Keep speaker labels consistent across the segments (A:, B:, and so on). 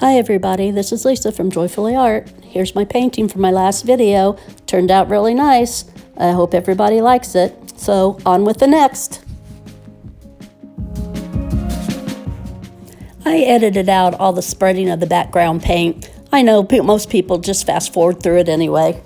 A: Hi everybody, this is Lisa from Joyfully Art. Here's my painting from my last video. Turned out really nice. I hope everybody likes it. So on with the next. I edited out all the spreading of the background paint. I know most people just fast forward through it anyway.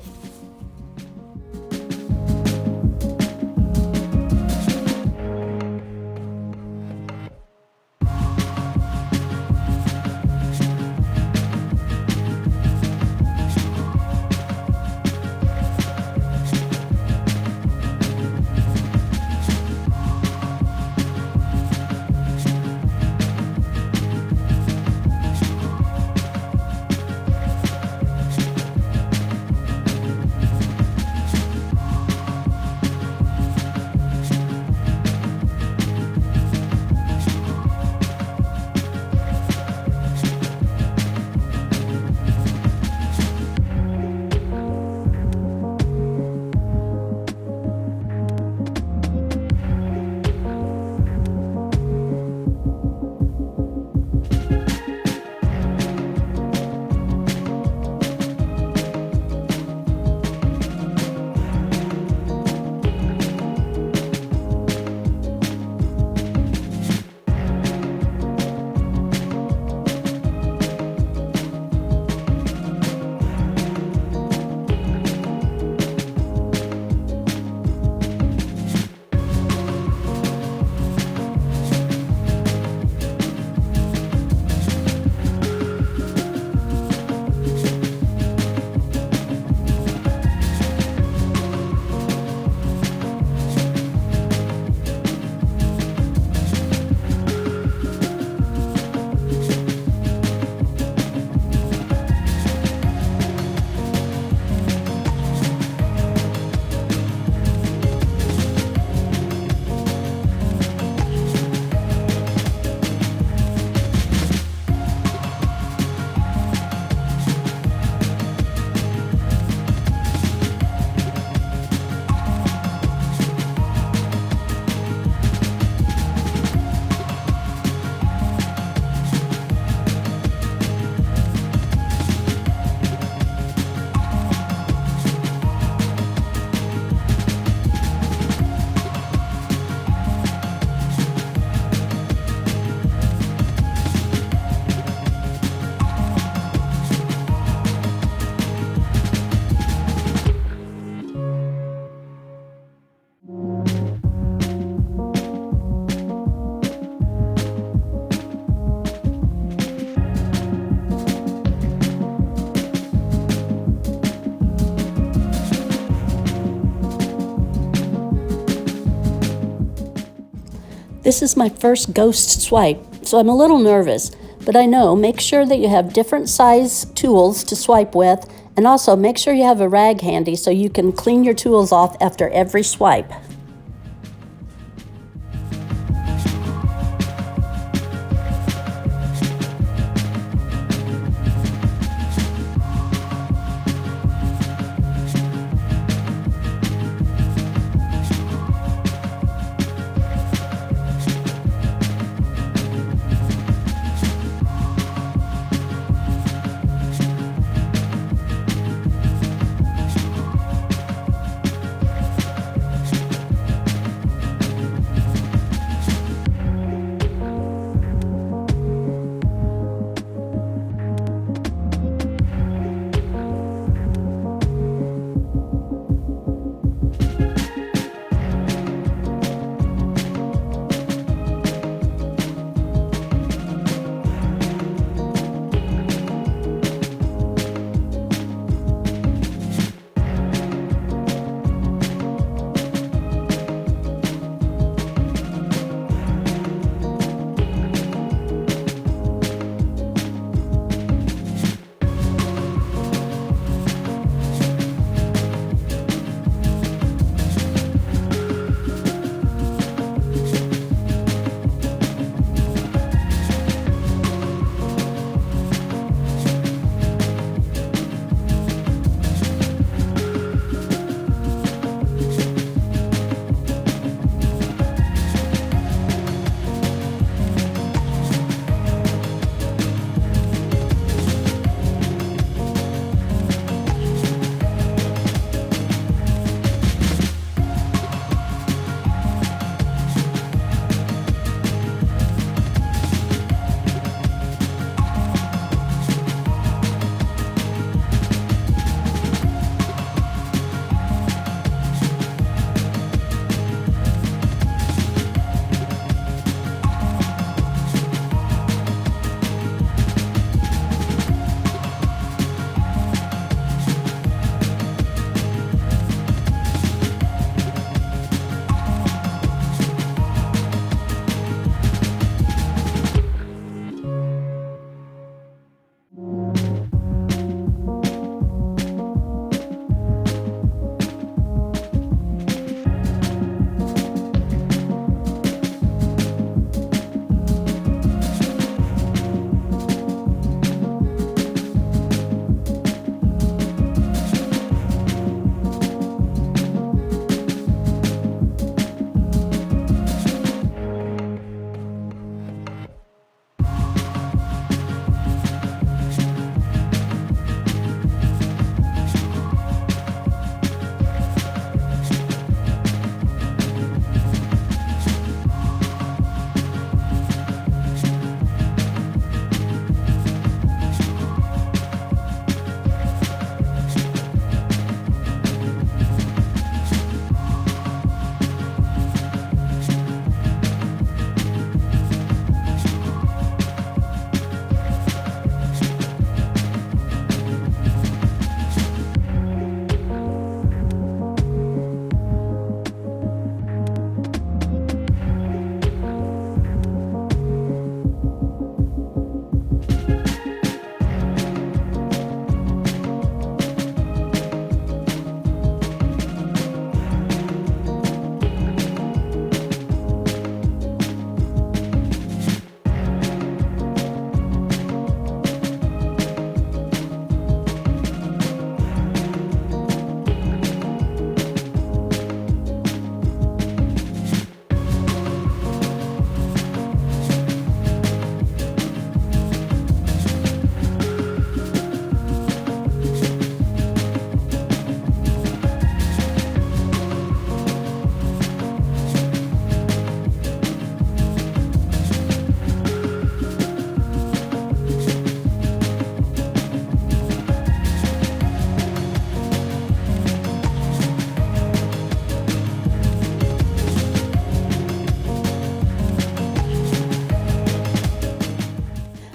A: This is my first ghost swipe, so I'm a little nervous, but I know make sure that you have different size tools to swipe with, and also make sure you have a rag handy so you can clean your tools off after every swipe.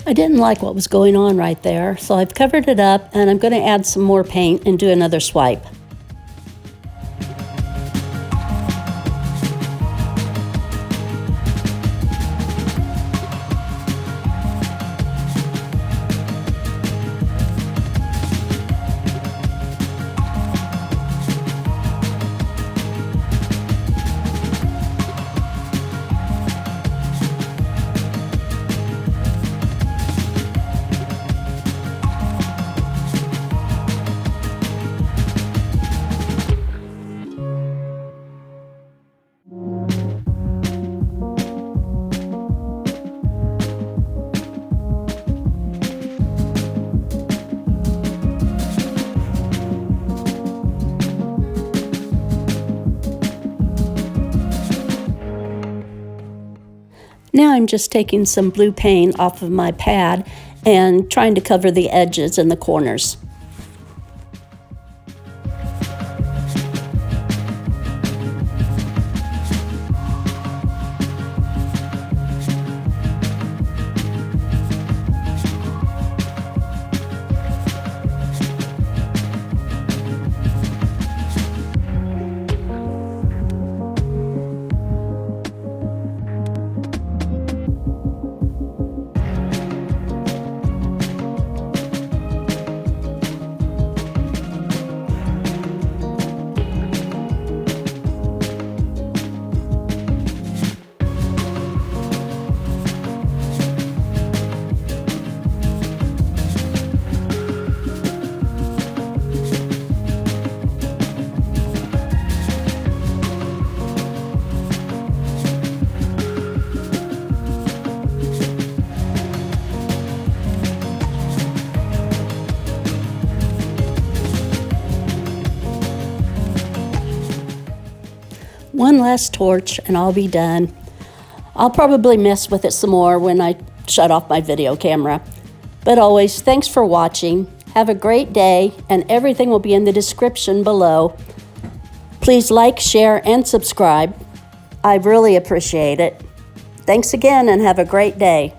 A: I didn't like what was going on right there, so I've covered it up and I'm going to add some more paint and do another swipe. Now I'm just taking some blue paint off of my pad and trying to cover the edges and the corners. One last torch and I'll be done. I'll probably mess with it some more when I shut off my video camera. But always, thanks for watching. Have a great day, and everything will be in the description below. Please like, share, and subscribe. I really appreciate it. Thanks again and have a great day.